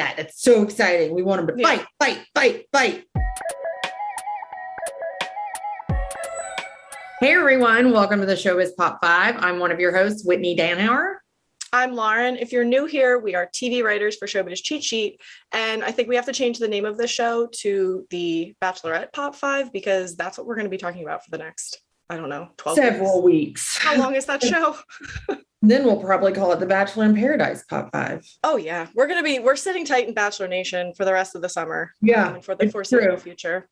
It's so exciting. We want them to fight, fight, fight, fight. Hey, everyone. Welcome to the Showbiz Pop 5. I'm one of your hosts, Whitney Danhauer. I'm Lauren. If you're new here, we are TV writers for Showbiz Cheat Sheet. And I think we have to change the name of the show to the Bachelorette Pop 5 because that's what we're going to be talking about for the next, 12 Several weeks. How long is that show? Then we'll probably call it the Bachelor in Paradise Pop 5. Oh, yeah. We're sitting tight in Bachelor Nation for the rest of the summer. Yeah. For the foreseeable future.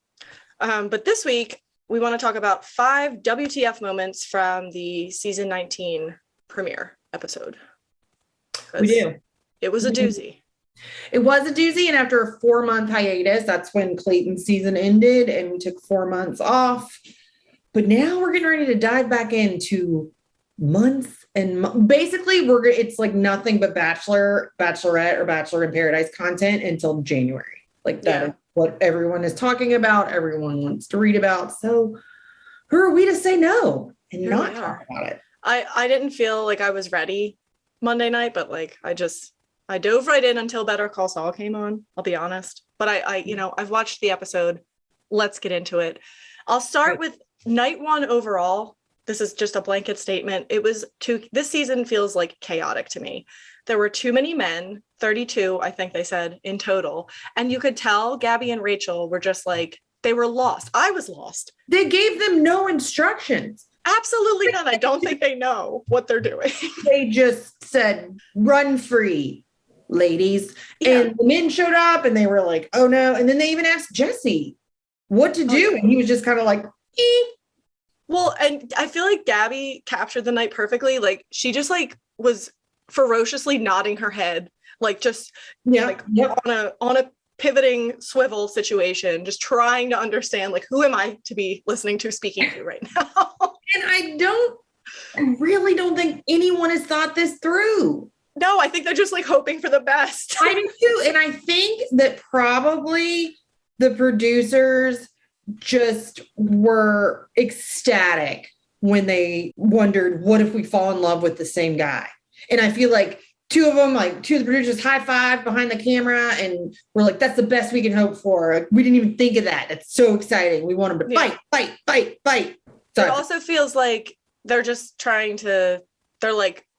But this week, we want to talk about 5 WTF moments from the season 19 premiere episode. We do. It was a doozy. It was a doozy. And after a 4-month hiatus, that's when Clayton's season ended and we took 4 months off. But now we're getting ready to dive back into months and basically it's like nothing but Bachelor, Bachelorette, or Bachelor in Paradise content until January. Like that is what everyone is talking about. Everyone wants to read about. So who are we to say no and not talk about it? I didn't feel like I was ready Monday night, but I dove right in until Better Call Saul came on. I'll be honest, but I've watched the episode. Let's get into it. I'll start with night 1 overall. This is just a blanket statement. This season feels like chaotic to me. There were too many men, 32, I think they said in total. And you could tell Gabby and Rachel were just like, they were lost. I was lost. They gave them no instructions. Absolutely none. I don't think they know what they're doing. They just said, run free, ladies. Yeah. And the men showed up and they were like, oh no. And then they even asked Jesse what to do. And he was just kind of like, Well, and I feel like Gabby captured the night perfectly. Like she just was ferociously nodding her head, on a pivoting swivel situation, just trying to understand who am I to be listening to, speaking to right now. And I really don't think anyone has thought this through. No, I think they're just hoping for the best. I do too. And I think that probably the producers just were ecstatic when they wondered, what if we fall in love with the same guy? And I feel like two of the producers high-fived behind the camera and we're like, that's the best we can hope for. We didn't even think of that. It's so exciting. We want them to fight, fight, fight, fight. So it also feels like they're just they're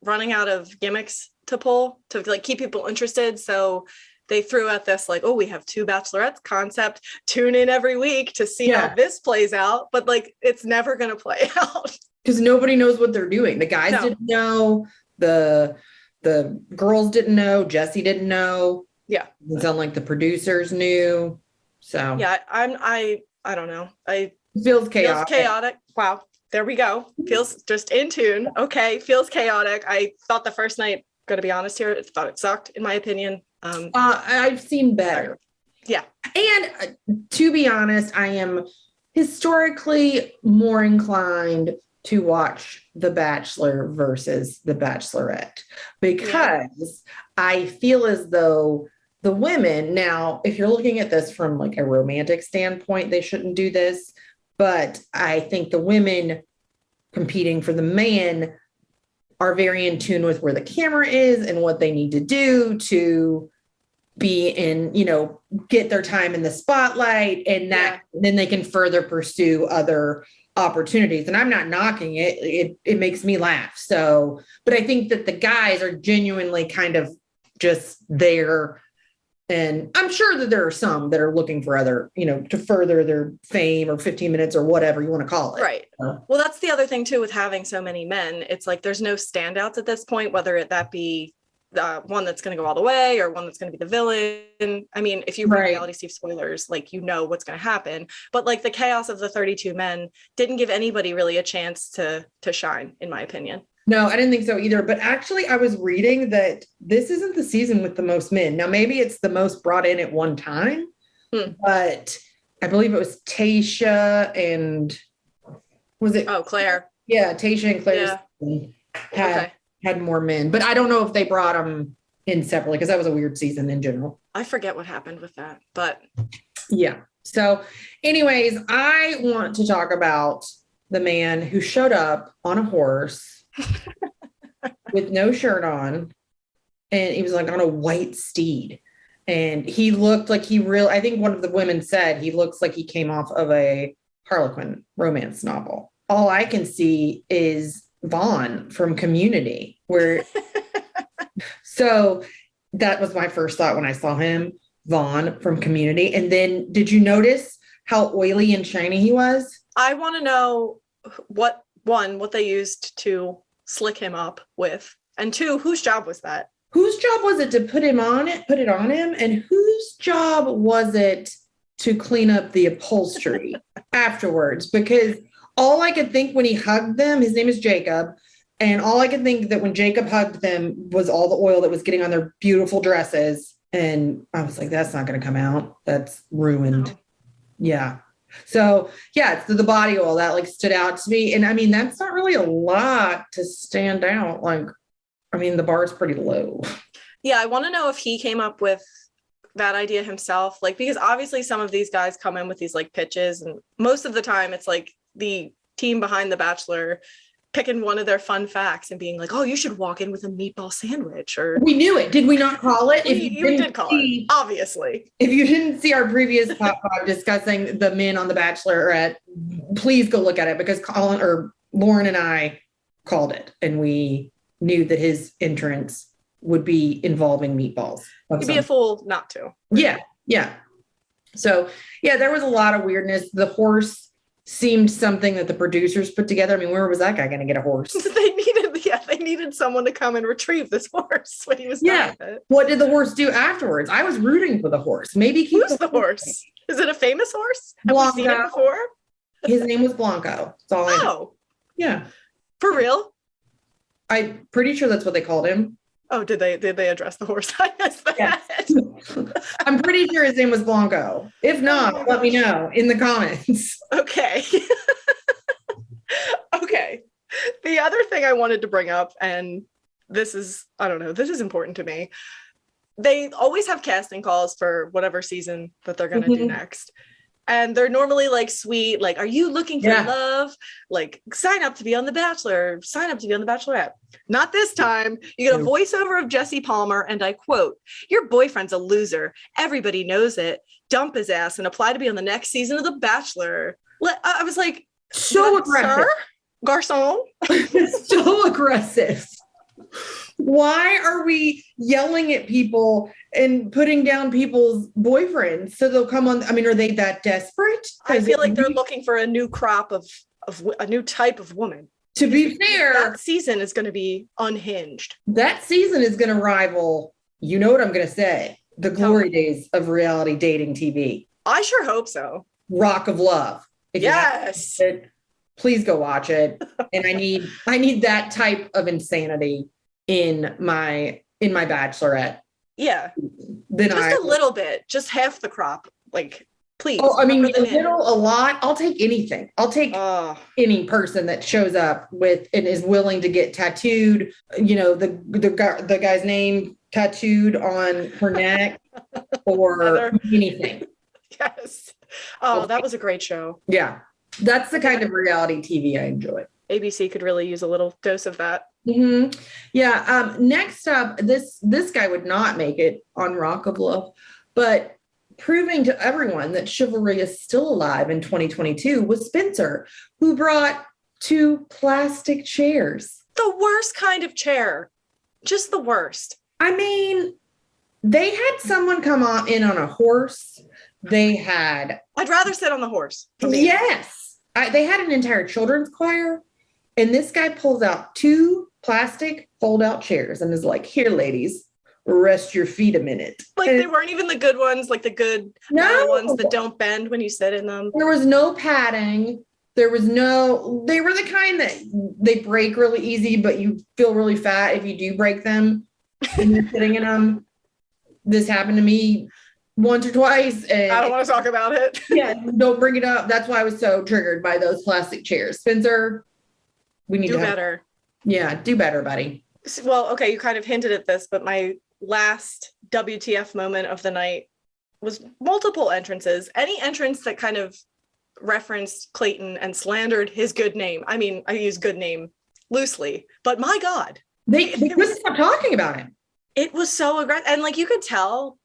running out of gimmicks to pull to keep people interested. So they threw out this we have 2 Bachelorettes concept. Tune in every week to see how this plays out. But it's never going to play out. Because nobody knows what they're doing. The guys didn't know. The girls didn't know. Jesse didn't know. Yeah. It sounded like the producers knew. So yeah, I don't know. It feels chaotic. Feels chaotic. Wow. There we go. Feels just in tune. Okay. Feels chaotic. I thought the first night, gotta be honest here, I thought it sucked, in my opinion. I've seen better. Yeah. And to be honest, I am historically more inclined to watch The Bachelor versus The Bachelorette because I feel as though the women, now, if you're looking at this from a romantic standpoint, they shouldn't do this. But I think the women competing for the man are very in tune with where the camera is and what they need to do to be in, get their time in the spotlight, and that then they can further pursue other opportunities. And I'm not knocking it. It makes me laugh. So, but I think that the guys are genuinely kind of just there. And I'm sure that there are some that are looking for other, to further their fame or 15 minutes or whatever you want to call it. Right. Well, that's the other thing too, with having so many men, it's there's no standouts at this point, whether that be one that's going to go all the way or one that's going to be the villain. I mean, if you read Reality Steve spoilers, what's going to happen, but the chaos of the 32 men didn't give anybody really a chance to shine, in my opinion. No, I didn't think so either. But actually, I was reading that this isn't the season with the most men. Now, maybe it's the most brought in at one time, but I believe it was Tayshia and was it? Oh, Claire. Yeah, Tayshia and Claire had more men. But I don't know if they brought them in separately because that was a weird season in general. I forget what happened with that, but. Yeah. So anyways, I want to talk about the man who showed up on a horse with no shirt on, and he was on a white steed. And he looked like I think one of the women said he looks like he came off of a Harlequin romance novel. All I can see is Vaughn from Community, where so that was my first thought when I saw him, Vaughn from Community. And then did you notice how oily and shiny he was? I want to know what they used to slick him up with, and two, whose job was that? Whose job was it to put it on him? And whose job was it to clean up the upholstery afterwards? Because all I could think when he hugged them, his name is Jacob, and all I could think that when Jacob hugged them was all the oil that was getting on their beautiful dresses. And I was like, that's not going to come out. That's ruined. No. Yeah. So yeah, it's the body oil that like stood out to me. And I mean, that's not really a lot to stand out. Like, I mean, the bar is pretty low. Yeah, I want to know if he came up with that idea himself. Like, because obviously some of these guys come in with these like pitches, and most of the time it's like the team behind The Bachelor picking one of their fun facts and being like, oh, you should walk in with a meatball sandwich. Or we knew it. Did we not call it? You did call it, obviously. If you didn't see our previous top five discussing the men on The Bachelorette, please go look at it, because Lauren and I called it, and we knew that his entrance would be involving meatballs. You'd be a fool not to. Yeah. So yeah, there was a lot of weirdness. The horse seemed something that the producers put together. I mean, where was that guy going to get a horse? They needed someone to come and retrieve this horse when he was done with it. What did the horse do afterwards? I was rooting for the horse. Maybe who's the horse? Is it a famous horse? Have we seen it before? His name was Blanco. That's all I know. Yeah. For real? I'm pretty sure that's what they called him. Oh, did they address the horse? I missed that. Yes. I'm pretty sure his name was Blanco. If not, let me know in the comments. Okay. Okay. The other thing I wanted to bring up, and this is important to me. They always have casting calls for whatever season that they're going to do next. And they're normally like sweet, like, are you looking for love? Like, sign up to be on The Bachelor, sign up to be on The Bachelorette. Not this time. You get a voiceover of Jesse Palmer, and I quote, your boyfriend's a loser. Everybody knows it. Dump his ass and apply to be on the next season of The Bachelor. I was like, so aggressive. Sir? Garçon? So aggressive. Why are we yelling at people and putting down people's boyfriends so they'll come on? I mean, are they that desperate? I feel like they're looking for a new crop of a new type of woman. To be fair, that season is going to be unhinged. That season is going to rival, you know what I'm going to say, the glory days of reality dating TV. I sure hope so. Rock of Love. If yes. Please go watch it. And I need that type of insanity in my Bachelorette. Yeah. Just a little bit, just half the crop. Like, please. Oh, I mean, a lot. I'll take anything. I'll take any person that shows up with and is willing to get tattooed. You know, the guy's name tattooed on her neck or anything. Yes. Oh, that was a great show. Yeah. That's the kind of reality TV I enjoy. ABC could really use a little dose of that. Mm-hmm. Yeah. Next up, this guy would not make it on Rock of Love, but proving to everyone that chivalry is still alive in 2022 was Spencer, who brought 2 plastic chairs. The worst kind of chair. Just the worst. I mean, they had someone come in on a horse. I'd rather sit on the horse. Yes. They had an entire children's choir, and this guy pulls out 2 plastic fold-out chairs and is like, here, ladies, rest your feet a minute. Like, they weren't even the good ones, like the good ones that don't bend when you sit in them. There was no padding. They were the kind that they break really easy, but you feel really fat if you do break them and you're sitting in them. This happened to me once or twice. And I don't want to talk about it. Yeah, don't bring it up. That's why I was so triggered by those plastic chairs. Spencer, we need to do better. Yeah, do better, buddy. Well, okay, you kind of hinted at this, but my last WTF moment of the night was multiple entrances. Any entrance that kind of referenced Clayton and slandered his good name. I mean, I use good name loosely, but my God. They couldn't stop talking about him. It was so aggressive. And like, you could tell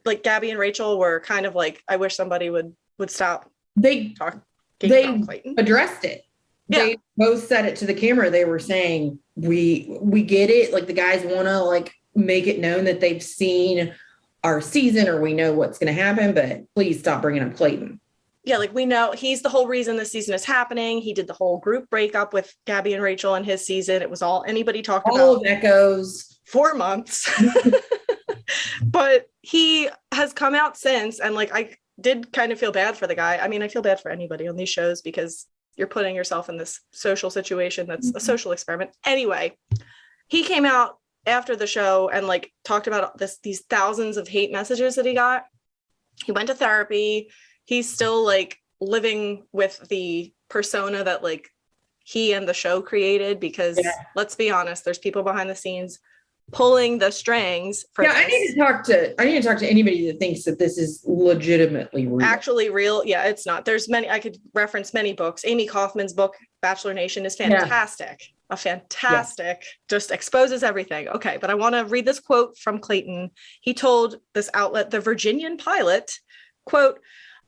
like Gabby and Rachel were kind of like, I wish somebody would stop They talking they about Clayton. addressed it. Yeah. They both said it to the camera. They were saying, we get it. Like the guys want to like make it known that they've seen our season or we know what's going to happen, but please stop bringing up Clayton. Yeah, like we know he's the whole reason this season is happening. He did the whole group breakup with Gabby and Rachel in his season. It was all anybody talked about. All of Echoes. 4 months. But he has come out since, and like I did kind of feel bad for the guy. I mean, I feel bad for anybody on these shows because you're putting yourself in this social situation that's a social experiment. Anyway, he came out after the show and like talked about these thousands of hate messages that he got. He went to therapy. He's still like living with the persona that like he and the show created because let's be honest, there's people behind the scenes pulling the strings for I need to talk to anybody that thinks that this is legitimately real. Actually real. Yeah, it's not. There's many, I could reference many books. Amy Kaufman's book, Bachelor Nation, is fantastic. A fantastic, just exposes everything. Okay, but I want to read this quote from Clayton. He told this outlet, The Virginian Pilot, quote,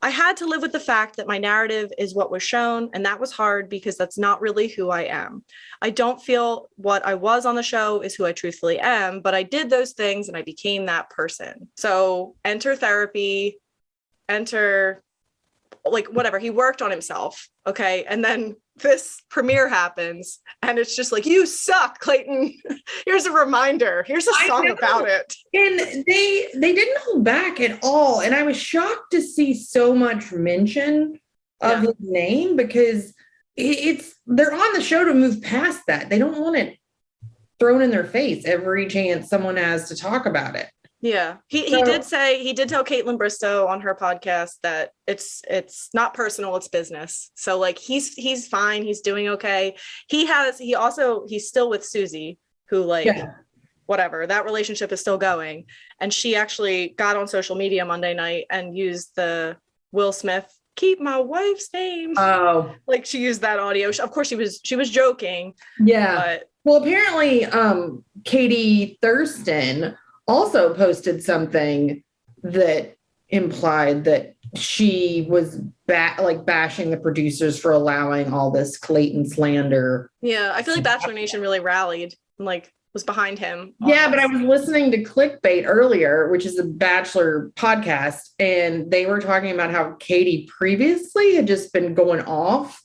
I had to live with the fact that my narrative is what was shown, and that was hard because that's not really who I am. I don't feel what I was on the show is who I truthfully am, but I did those things and I became that person. So enter therapy, enter like whatever. He worked on himself. Okay. And then this premiere happens and it's just like, you suck, Clayton. Here's a reminder. Here's a song about it. And they didn't hold back at all. And I was shocked to see so much mention of his name because they're on the show to move past that. They don't want it thrown in their face every chance someone has to talk about it. Yeah. He did tell Caitlin Bristow on her podcast that it's not personal, it's business. So like he's fine, he's doing okay. He's still with Susie, who whatever, that relationship is still going. And she actually got on social media Monday night and used the Will Smith, keep my wife's name. Oh, like she used that audio. Of course she was joking. Yeah. But well, apparently Katie Thurston also posted something that implied that she was bashing the producers for allowing all this Clayton slander. Yeah, I feel like Bachelor Nation really rallied and like was behind him. Yeah, but I was listening to Clickbait earlier, which is a Bachelor podcast, and they were talking about how Katie previously had just been going off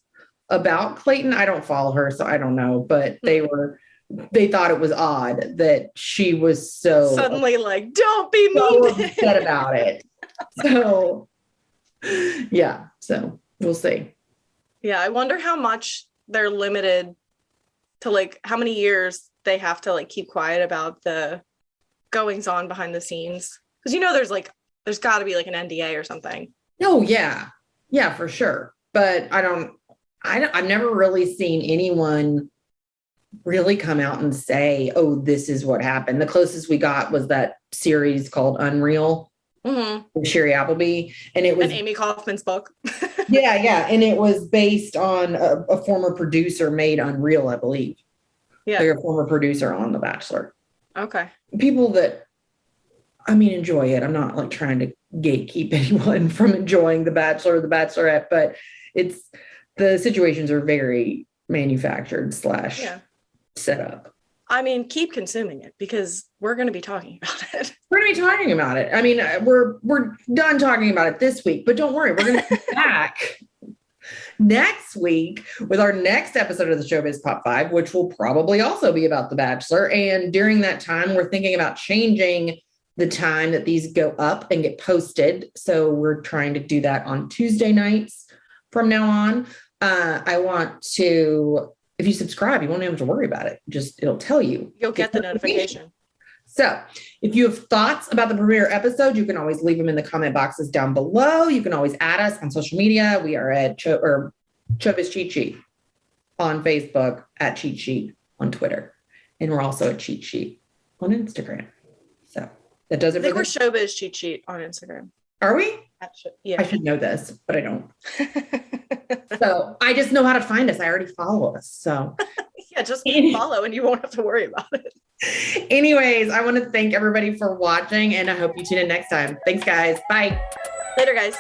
about Clayton. I don't follow her, so I don't know, but they thought it was odd that she was so suddenly like, don't be mean upset about it. So yeah, so we'll see. Yeah, I wonder how much they're limited to, like how many years they have to like keep quiet about the goings on behind the scenes. Because there's got to be like an NDA or something. Oh yeah, for sure. But I've never really seen anyone really come out and say, oh, this is what happened. The closest we got was that series called Unreal with Sherry Appleby. And it was Amy Kaufman's book. yeah. And it was based on a former producer made Unreal, I believe. Yeah. They're a former producer on The Bachelor. Okay. People that, enjoy it. I'm not like trying to gatekeep anyone from enjoying The Bachelor or The Bachelorette, but the situations are very manufactured / set up. Keep consuming it because we're going to be talking about it. We're going to be talking about it. We're done talking about it this week, but don't worry, we're going to be back next week with our next episode of the Showbiz Pop 5, which will probably also be about The Bachelor. And during that time, we're thinking about changing the time that these go up and get posted. So we're trying to do that on Tuesday nights from now on. If you subscribe, you won't have to worry about it. It'll tell you. You'll get the notification. So if you have thoughts about the premiere episode, you can always leave them in the comment boxes down below. You can always add us on social media. We are at Showbiz Cheat Sheet on Facebook, at Cheat Sheet on Twitter. And we're also at Cheat Sheet on Instagram. So that does it. I think we're Showbiz Cheat Sheet on Instagram. Are we? Yeah. I should know this, but I don't. So I just know how to find us. I already follow us. So Yeah, just follow and you won't have to worry about it. Anyways, I want to thank everybody for watching, and I hope you tune in next time. Thanks, guys. Bye. Later, guys.